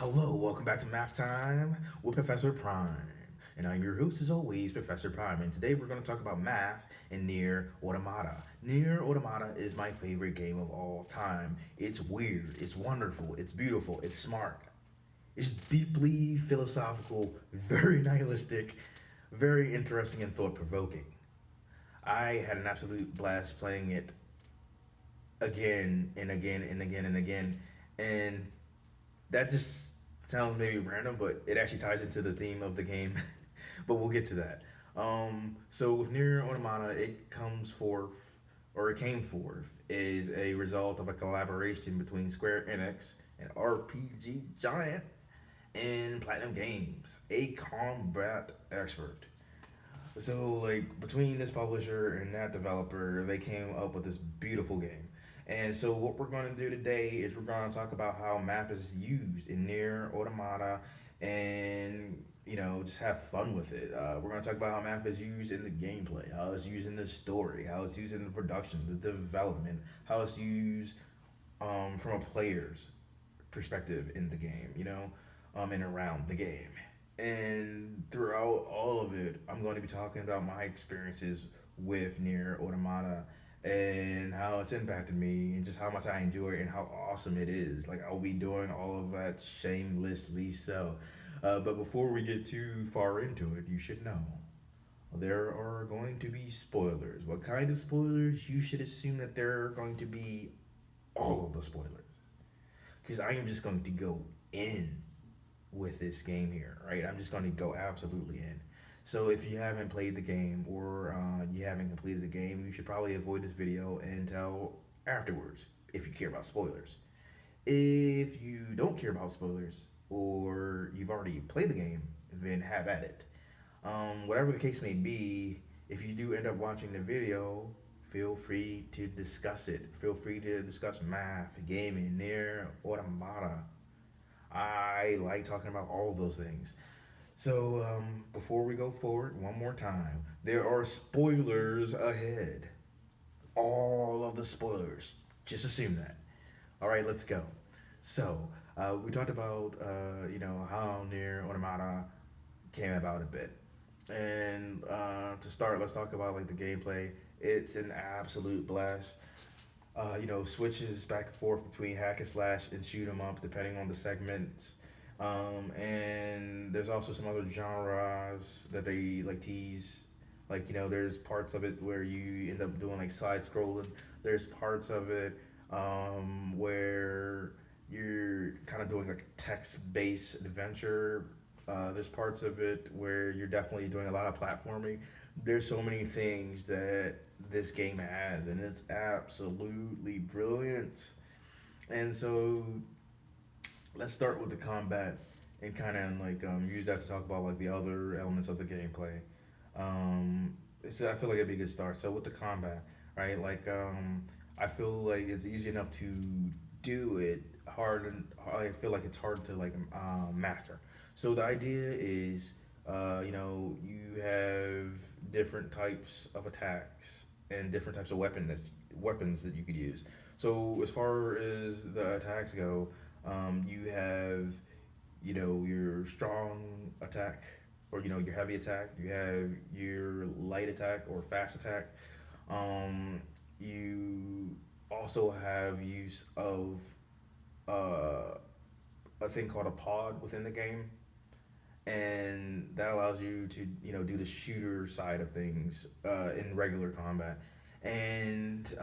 Hello, welcome back to Math Time with Professor Prime. And I'm your host, as always, Professor Prime. And today we're going to talk about math and NieR Automata. NieR Automata is my favorite game of all time. It's weird, it's wonderful, it's beautiful, it's smart, it's deeply philosophical, very nihilistic, very interesting, and thought provoking. I had an absolute blast playing it again and again and again and again. And that just sounds maybe random, but it actually ties into the theme of the game. But we'll get to that. So with NieR Automata, it comes forth, or it came forth, is a result of a collaboration between Square Enix, an RPG giant, and Platinum Games, a combat expert. So like between this publisher and that developer, they came up with this beautiful game. And so what we're going to do today is we're going to talk about how math is used in NieR Automata, and just have fun with it. We're going to talk about how math is used in the gameplay, how it's used in the story, how it's used in the production, the development, how it's used from a player's perspective in the game, and around the game. And throughout all of it, I'm going to be talking about my experiences with NieR Automata and how it's impacted me and just how much I enjoy it and how awesome it is. Like, I'll be doing all of that shamelessly so. But before we get too far into it, you should know there are going to be spoilers. What kind of spoilers? You should assume that there are going to be all of the spoilers. Because I am just going to go in with this game here, right? I'm just going to go absolutely in. So if you haven't played the game or you haven't completed the game, you should probably avoid this video until afterwards if you care about spoilers. If you don't care about spoilers or you've already played the game, then have at it. Whatever the case may be, if you do end up watching the video, feel free to discuss it. Feel free to discuss math, gaming, NieR Automata. I like talking about all of those things. So, before we go forward, one more time, there are spoilers ahead. All of the spoilers. Just assume that. All right, let's go. So, we talked about, how NieR Automata came about a bit. And to start, let's talk about like the gameplay. It's an absolute blast. Switches back and forth between hack and slash and shoot 'em up depending on the segments. And there's also some other genres that they like tease. Like, there's parts of it where you end up doing like side scrolling. There's parts of it where you're kind of doing like text based adventure. There's parts of it where you're definitely doing a lot of platforming. There's so many things that this game has, and it's absolutely brilliant. And so let's start with the combat and kind of like use that to talk about like the other elements of the gameplay. I feel like it'd be a good start. So with the combat, right? Like I feel like it's easy enough to do it. I feel like it's hard to like master. So the idea is, you have different types of attacks and different types of weapons that you could use. So as far as the attacks go, you have, your strong attack, or your heavy attack. You have your light attack or fast attack. You also have use of uh, a thing called a pod within the game, and that allows you to do the shooter side of things in regular combat. And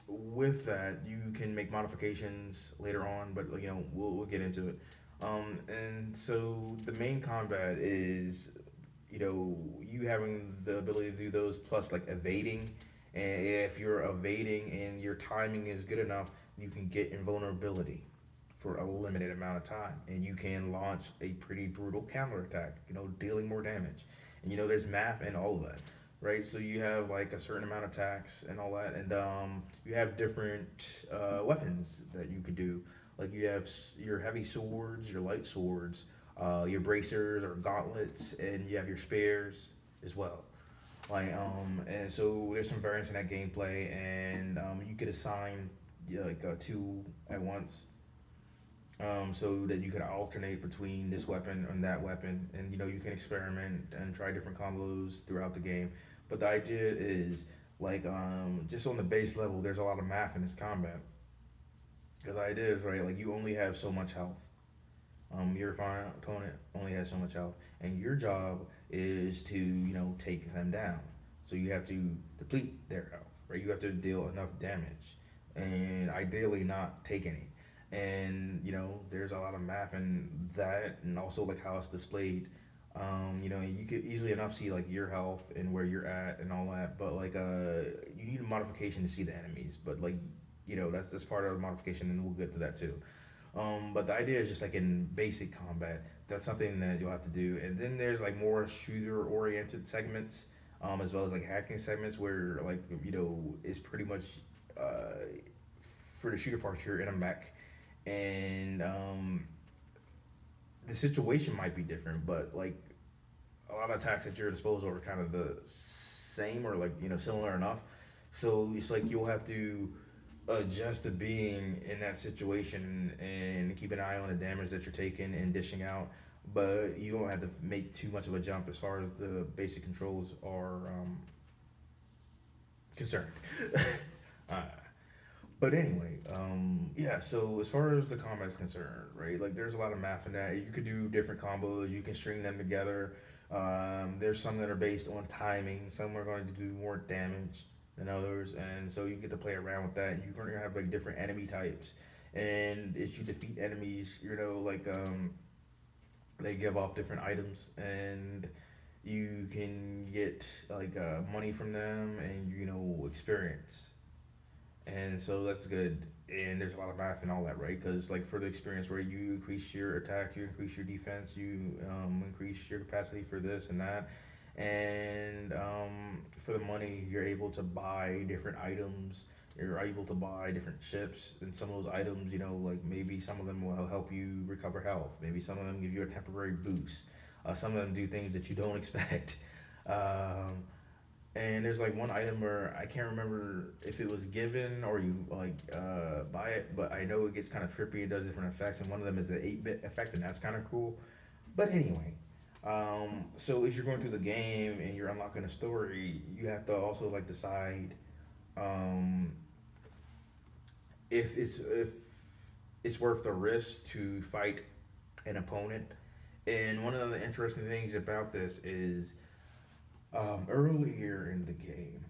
with that, you can make modifications later on, but we'll get into it. And so the main combat is you having the ability to do those plus like evading. And if you're evading and your timing is good enough, you can get invulnerability for a limited amount of time, and you can launch a pretty brutal counterattack, dealing more damage. And there's math and all of that, right? So you have like a certain amount of attacks and all that, and you have different weapons that you could do. Like you have your heavy swords, your light swords, your bracers or gauntlets, and you have your spears as well. And so there's some variance in that gameplay, and you could assign, yeah, like two at once. so that you can alternate between this weapon and that weapon, and you can experiment and try different combos throughout the game. But the idea is like just on the base level, there's a lot of math in this combat. Because the idea is right, like you only have so much health. Your opponent only has so much health, and your job is to take them down. So you have to deplete their health, right? You have to deal enough damage, and ideally not take any. And there's a lot of math in that, and also like how it's displayed. And you could easily enough see like your health and where you're at and all that. But like you need a modification to see the enemies. But like that's part of the modification, and we'll get to that too. But the idea is just like in basic combat, that's something that you'll have to do. And then there's like more shooter oriented segments, as well as like hacking segments where like it's pretty much uh, for the shooter part you're in a mech, and the situation might be different, but like a lot of attacks at your disposal are kind of the same or like similar enough. So it's like you'll have to adjust to being in that situation and keep an eye on the damage that you're taking and dishing out. But you don't have to make too much of a jump as far as the basic controls are concerned. uh, but anyway, yeah. So as far as the combat is concerned, right? Like there's a lot of math in that. You could do different combos. You can string them together. There's some that are based on timing. Some are going to do more damage than others, and so you get to play around with that. You're going to have like different enemy types, and as you defeat enemies, like they give off different items, and you can get like money from them, and experience, and so that's good. And there's a lot of math and all that, right? Because like for the experience where you increase your attack, you increase your defense, you increase your capacity for this and that, and for the money, you're able to buy different items. You're able to buy different chips, and some of those items, like maybe some of them will help you recover health. Maybe some of them give you a temporary boost. Some of them do things that you don't expect. Um, and there's like one item where I can't remember if it was given or you like buy it, but I know it gets kind of trippy. It does different effects, and one of them is the 8-bit effect, and that's kind of cool. But anyway, so as you're going through the game and you're unlocking a story, you have to also like decide um, if it's worth the risk to fight an opponent. And one of the interesting things about this is earlier in the game,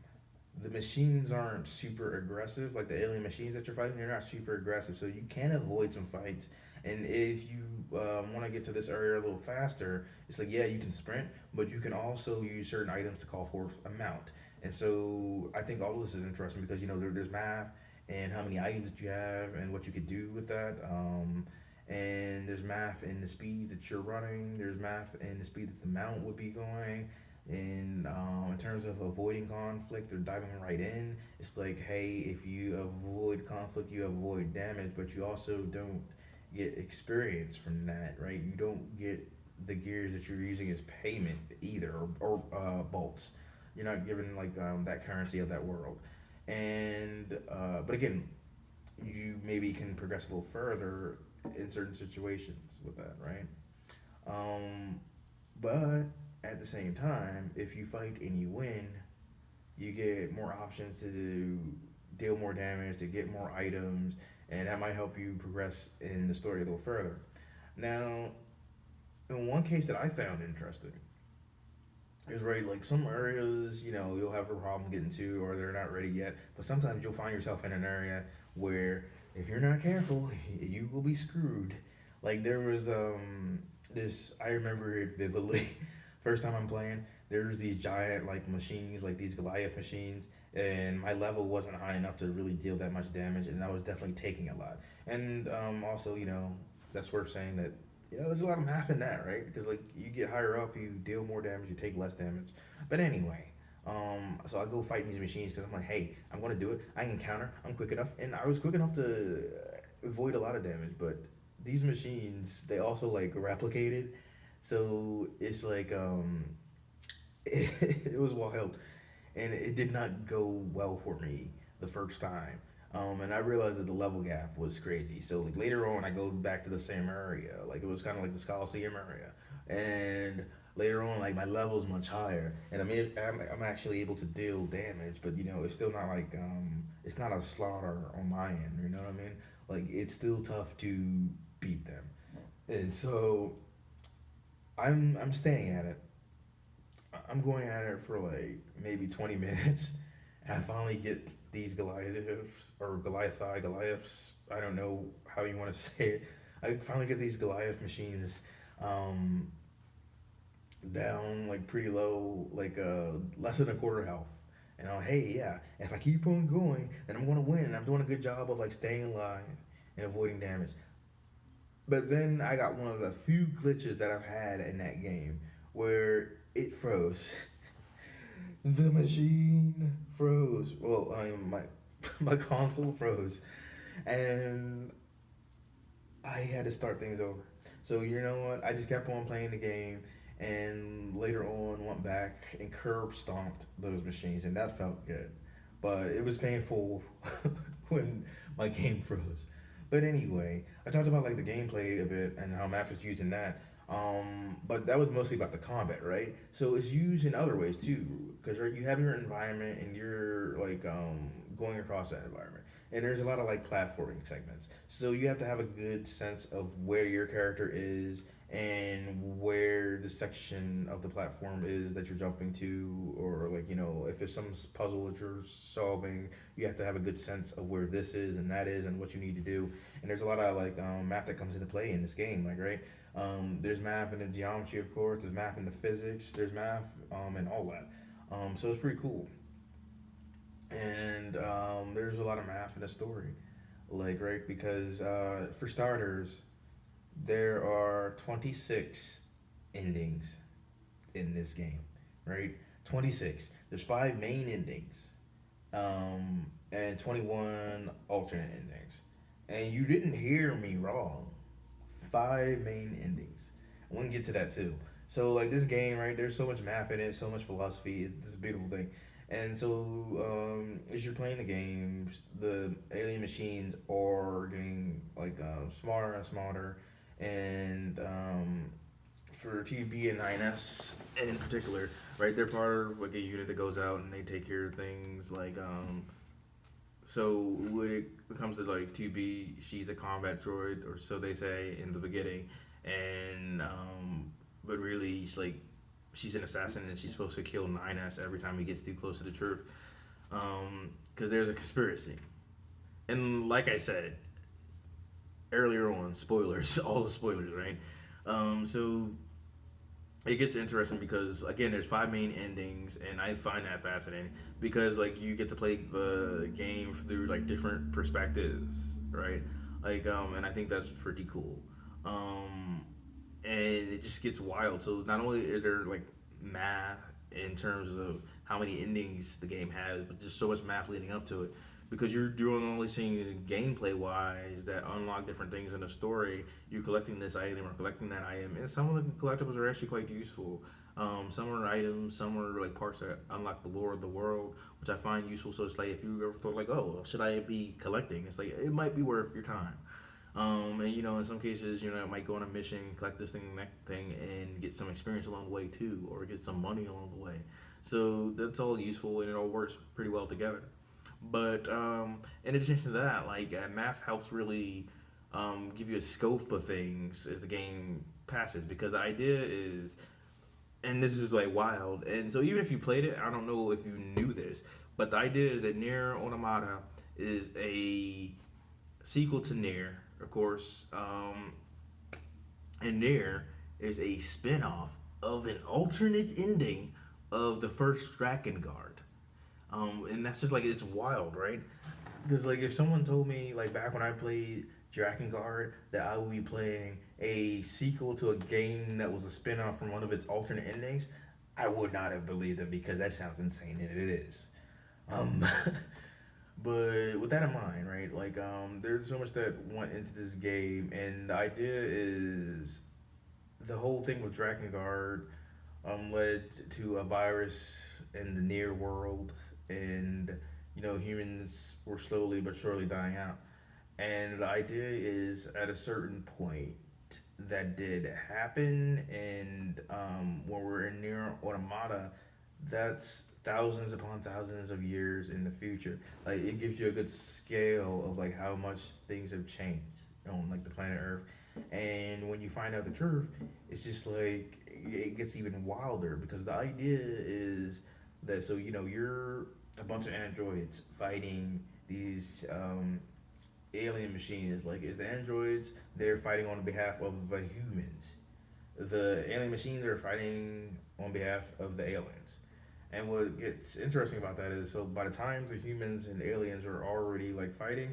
the machines aren't super aggressive. Like the alien machines that you're fighting, they're not super aggressive, so you can avoid some fights. And if you want to get to this area a little faster, it's like yeah, you can sprint, but you can also use certain items to call forth a mount. And so I think all of this is interesting because there's math and how many items that you have and what you could do with that. And there's math in the speed that you're running. There's math in the speed that the mount would be going. And in terms of avoiding conflict or diving right in, it's like, hey, if you avoid conflict, you avoid damage, but you also don't get experience from that, right? You don't get the gears that you're using as payment either, or bolts. You're not given like that currency of that world. And but again, you maybe can progress a little further in certain situations with that, right? Um, but at the same time, if you fight and you win, you get more options to deal more damage, to get more items, and that might help you progress in the story a little further. Now, in one case that I found interesting, is right like some areas you'll have a problem getting to or they're not ready yet, but sometimes you'll find yourself in an area where if you're not careful, you will be screwed. Like there was this, I remember it vividly. First time I'm playing, there's these giant like machines, like these Goliath machines, and my level wasn't high enough to really deal that much damage, and I was definitely taking a lot. And also, that's worth saying that there's a lot of math in that, right? Because like you get higher up, you deal more damage, you take less damage. But anyway, so I go fighting these machines because I'm like, hey, I'm gonna do it. I can counter. I'm quick enough, and I was quick enough to avoid a lot of damage. But these machines, they also like replicated, so it's like it was wild, and it did not go well for me the first time. And I realized that the level gap was crazy. So like later on, I go back to the same area. Like it was kind of like the Coliseum area, and later on, like my level's much higher, and I'm actually able to deal damage. But it's still not like it's not a slaughter on my end. You know what I mean? Like it's still tough to beat them, and so I'm staying at it. I'm going at it for like maybe 20 minutes. And I finally get these Goliaths or Goliaths. I don't know how you want to say it. I finally get these Goliath machines um, down like pretty low, like less than a quarter health. And hey, yeah, if I keep on going, then I'm gonna win. I'm doing a good job of like staying alive and avoiding damage. But then I got one of the few glitches that I've had in that game where it froze. The machine froze. Well, my my console froze, and I had to start things over. So you know what? I just kept on playing the game, and later on went back and curb stomped those machines, and that felt good. But it was painful when my game froze. But anyway, I talked about like the gameplay a bit and how Math was using that. But that was mostly about the combat, right? So it's used in other ways too, because right, you have your environment and you're like going across that environment, and there's a lot of like platforming segments. So you have to have a good sense of where your character is and where the section of the platform is that you're jumping to, or like if it's some puzzle that you're solving, you have to have a good sense of where this is and that is and what you need to do. And there's a lot of like math that comes into play in this game, like right. There's math in the geometry, of course. There's math in the physics. There's math and all that. So it's pretty cool. And there's a lot of math in the story, like right because for starters, there are 26 endings in this game, right? 26. There's five main endings, and 21 alternate endings. And you didn't hear me wrong. Five main endings. I want to get to that too. So like this game, right? There's so much math in it, so much philosophy. It's a beautiful thing. And so as you're playing the games, the alien machines are getting like smarter and smarter, and for TB and 9S in particular, right? They're part of like a unit that goes out and they take care of things like so when it comes to like 2B, she's a combat droid, or so they say in the beginning, and but really she's an assassin and she's supposed to kill 9S every time he gets too close to the truth, because there's a conspiracy. And like I said earlier on, spoilers, all the spoilers, right? So it gets interesting because again there's five main endings, and I find that fascinating because like you get to play the game through like different perspectives, right? Like and I think that's pretty cool. um and it just gets wild. So not only is there like math in terms of how many endings the game has, but just so much math leading up to it. Because you're doing all these things gameplay wise that unlock different things in the story. You're collecting this item or collecting that item, and some of the collectibles are actually quite useful. Some are items, some are like parts that unlock the lore of the world, which I find useful. So it's like if you ever thought like, oh, should I be collecting? It's like it might be worth your time. And in some cases, I might go on a mission, collect this thing, that thing, and get some experience along the way too, or get some money along the way. So that's all useful, and it all works pretty well together. But in addition to that, like math helps really give you a scope of things as the game passes, because the idea is, and this is like wild, and so even if you played it, I don't know if you knew this, but the idea is that NieR Automata is a sequel to NieR, of course, and NieR is a spin-off of an alternate ending of the first Drakengard. And that's just like it's wild, right? Because like if someone told me like back when I played Drakengard that I would be playing a sequel to a game that was a spin-off from one of its alternate endings, I would not have believed them because that sounds insane, and it is. Um, but with that in mind, right? Like there's so much that went into this game, and the idea is the whole thing with Drakengard led to a virus in the near world, and humans were slowly but surely dying out. And the idea is at a certain point that did happen, and when we're in near automata, that's thousands upon thousands of years in the future. Like it gives you a good scale of like how much things have changed on like the planet Earth. And when you find out the truth, it's just like it gets even wilder because the idea is that you're a bunch of androids fighting these alien machines. Like, is the androids they're fighting on behalf of the humans? The alien machines are fighting on behalf of the aliens. And what gets interesting about that is, so by the time the humans and the aliens are already like fighting,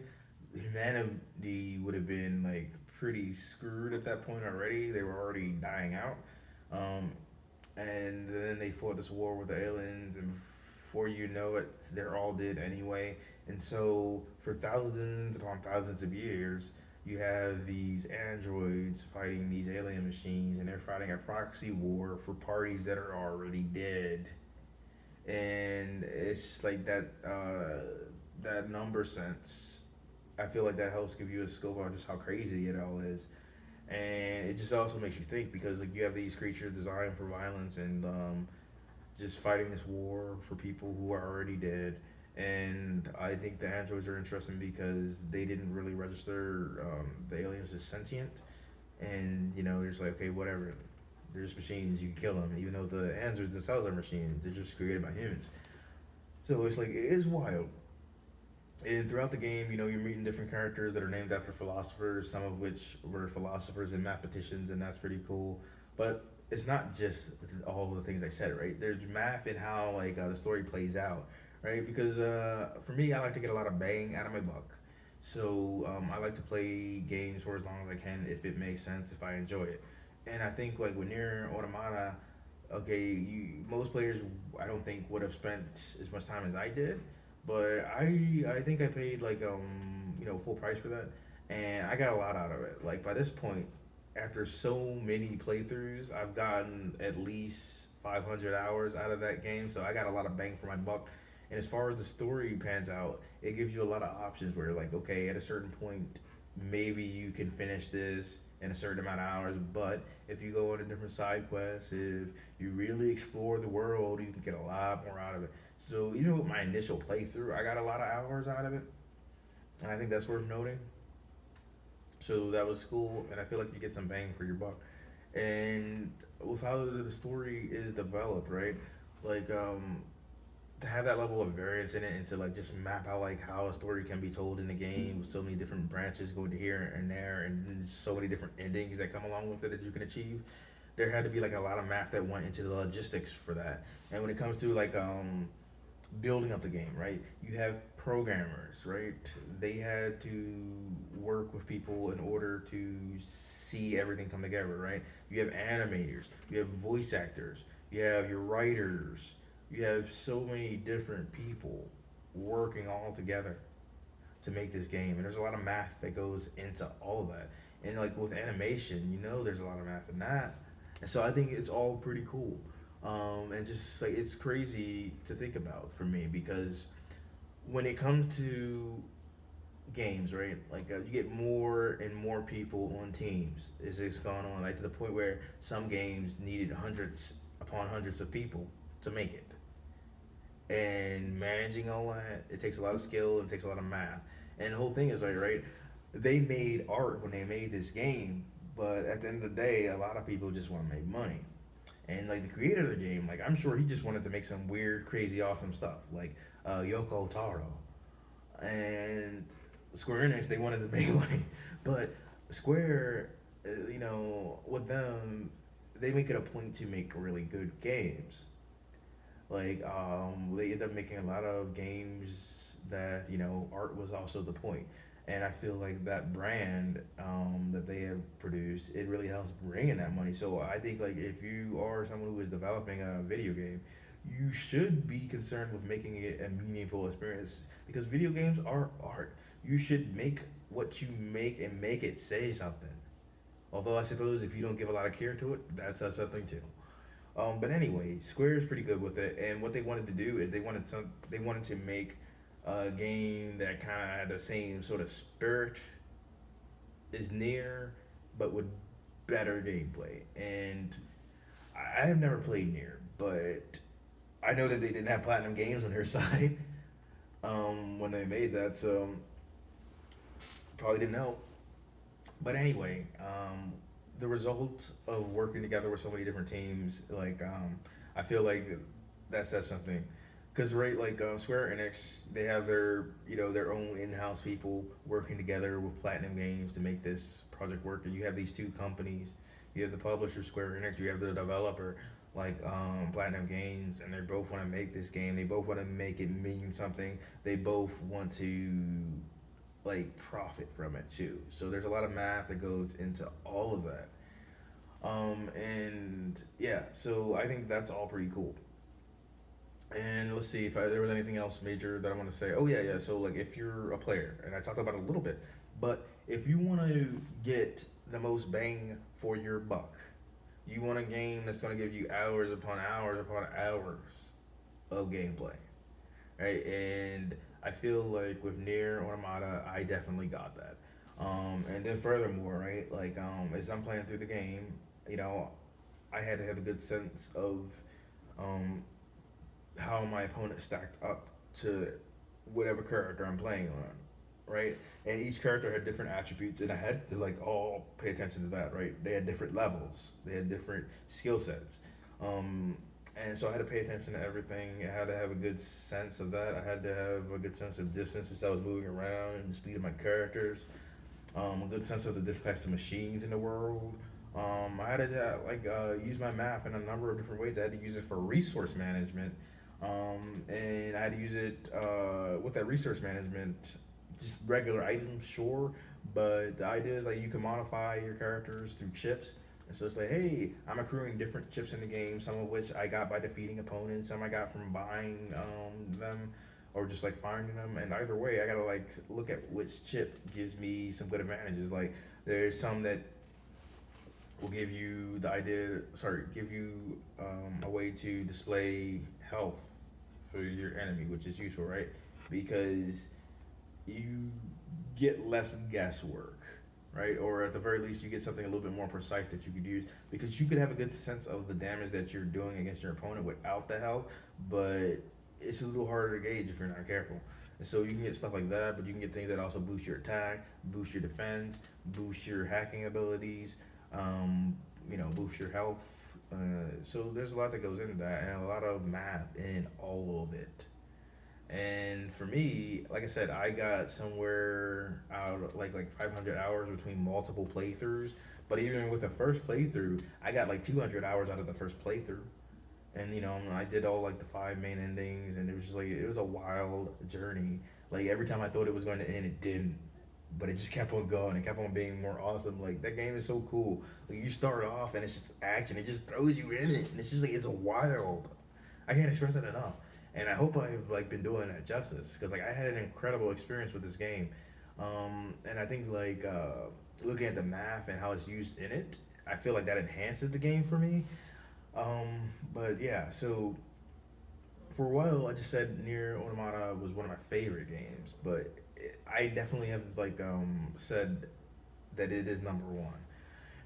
humanity would have been like pretty screwed at that point already. They were already dying out. Um, and then they fought this war with the aliens, and before you know it, they're all dead anyway. And so, for thousands upon thousands of years, you have these androids fighting these alien machines, and they're fighting a proxy war for parties that are already dead. And it's like that number sense. I feel like that helps give you a scope on just how crazy it all is, and it just also makes you think because like you have these creatures designed for violence and just fighting this war for people who are already dead. And I think the androids are interesting because they didn't really register the aliens as sentient, and they're just like, okay, whatever. They're just machines. You can kill them, even though the androids themselves are machines. They're just created by humans. So it's like it is wild. And throughout the game, you're meeting different characters that are named after philosophers, some of which were philosophers and mathematicians, and that's pretty cool. But it's not just all of the things I said, right? There's math in how like the story plays out, right? Because for me, I like to get a lot of bang out of my buck. So I like to play games for as long as I can if it makes sense, if I enjoy it. And I think like when you're Automata, okay, most players I don't think would have spent as much time as I did, but I think I paid like full price for that, and I got a lot out of it. Like by this point, after so many playthroughs, I've gotten at least 500 hours out of that game, so I got a lot of bang for my buck. And as far as the story pans out, it gives you a lot of options where like okay, at a certain point, maybe you can finish this in a certain amount of hours, but if you go on a different side quest, if you really explore the world, you can get a lot more out of it. So even with my initial playthrough, I got a lot of hours out of it, and I think that's worth noting. So that was cool, and I feel like you get some bang for your buck. And with how the story is developed, right? Like to have that level of variance in it, and to like just map out like how a story can be told in the game with so many different branches going to here and there, and so many different endings that come along with it that you can achieve. There had to be like a lot of math that went into the logistics for that. And when it comes to like building up the game, right? You have programmers, right? They had to work with people in order to see everything come together, right? You have animators, you have voice actors, you have your writers, you have so many different people working all together to make this game, and there's a lot of math that goes into all of that. And like with animation, there's a lot of math in that, and so I think it's all pretty cool. And just like it's crazy to think about for me because when it comes to games, right? Like you get more and more people on teams. Is this going on? Like to the point where some games needed hundreds upon hundreds of people to make it, and managing all that, it takes a lot of skill and it takes a lot of math. And the whole thing is like, right, they made art when they made this game, but at the end of the day, a lot of people just want to make money. And like the creator of the game, like I'm sure he just wanted to make some weird, crazy, awesome stuff, like Yoko Taro. And Square Enix, they wanted to make money, but Square, with them, they make it a point to make really good games. Like they end up making a lot of games that art was also the point, and I feel like that brand that they have produced, it really helps bring in that money. So I think like if you are someone who is developing a video game, you should be concerned with making it a meaningful experience because video games are art. You should make what you make and make it say something. Although I suppose if you don't give a lot of care to it, that says something too. But anyway, Square is pretty good with it, and what they wanted to do is they wanted to make. a game that kind of had the same sort of spirit as NieR, but with better gameplay. And I have never played NieR, but I know that they didn't have Platinum Games on their side when they made that, so probably didn't know. But anyway, the results of working together with so many different teams, I feel like that says something. Because right, Square Enix, they have their their own in-house people working together with Platinum Games to make this project work. And you have these two companies. You have the publisher Square Enix. You have the developer Platinum Games, and they both want to make this game. They both want to make it mean something. They both want to profit from it too. So there's a lot of math that goes into all of that. And yeah, so I think that's all pretty cool. And let's see if there was anything else major that I want to say. Oh yeah, yeah. So if you're a player, and I talked about it a little bit, but if you want to get the most bang for your buck, you want a game that's going to give you hours upon hours of gameplay, right? And I feel like with NieR Automata, I definitely got that. And then furthermore, right, as I'm playing through the game, you know, I had to have a good sense of um, how my opponent stacked up to whatever character I'm playing on, right? And each character had different attributes, and I had to all pay attention to that, right? They had different levels, they had different skill sets, and so I had to pay attention to everything. I had to have a good sense of that. I had to have a good sense of distance as I was moving around and the speed of my characters. A good sense of the different types of machines in the world. I had to use my map in a number of different ways. I had to use it for resource management, and I had to use it with that resource management, just regular items, sure. But the idea is you can modify your characters through chips. And so it's hey, I'm accruing different chips in the game. Some of which I got by defeating opponents. Some I got from buying them, or just finding them. And either way, I gotta look at which chip gives me some good advantages. There's some that will give you give you a way to display health for your enemy, which is useful, right? Because you get less guesswork, right? Or at the very least, you get something a little bit more precise that you could use, because you could have a good sense of the damage that you're doing against your opponent without the health, but it's a little harder to gauge if you're not careful. And so you can get stuff like that, but you can get things that also boost your attack, boost your defense, boost your hacking abilities, boost your health. So there's a lot that goes into that, and a lot of math in all of it. And for me, like I said, I got somewhere out like 500 hours between multiple playthroughs. But even with the first playthrough, I got 200 hours out of the first playthrough. And I did all the five main endings, and it was just it was a wild journey. Every time I thought it was going to end, it didn't. But it just kept on going. It kept on being more awesome. That game is so cool. You start off and it's just action. It just throws you in it, and it's just it's wild. I can't express it enough. And I hope I've been doing that justice, because I had an incredible experience with this game. And I think looking at the math and how it's used in it, I feel that enhances the game for me. But yeah, so for a while I just said NieR Automata was one of my favorite games, but I definitely have said that it is number one,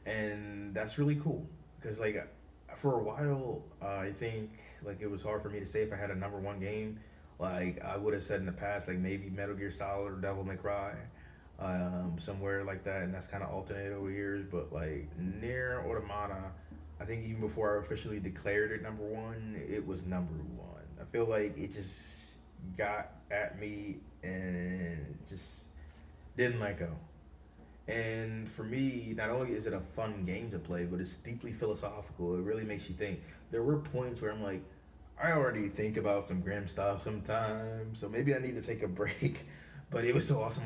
and that's really cool because for a while I think it was hard for me to say if I had a number one game. I would have said in the past maybe Metal Gear Solid or Devil May Cry, somewhere like that, and that's kind of alternated over years. But NieR Automata, I think even before I officially declared it number one, it was number one. I feel it just got at me and just didn't let go. And for me, not only is it a fun game to play, but it's deeply philosophical. It really makes you think. There were points where I'm I already think about some grim stuff sometimes, so maybe I need to take a break. But it was so awesome,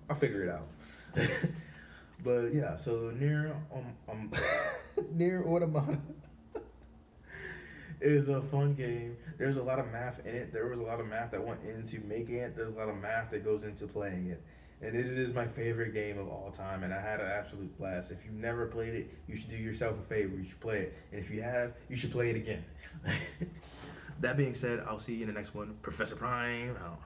I'll figure it out. But yeah, so NieR Automata is a fun game. There's a lot of math in it. There was a lot of math that went into making it. There's a lot of math that goes into playing it. And it is my favorite game of all time, and I had an absolute blast. If you've never played it, you should do yourself a favor. You should play it. And if you have, you should play it again. That being said, I'll see you in the next one. Professor Prime out.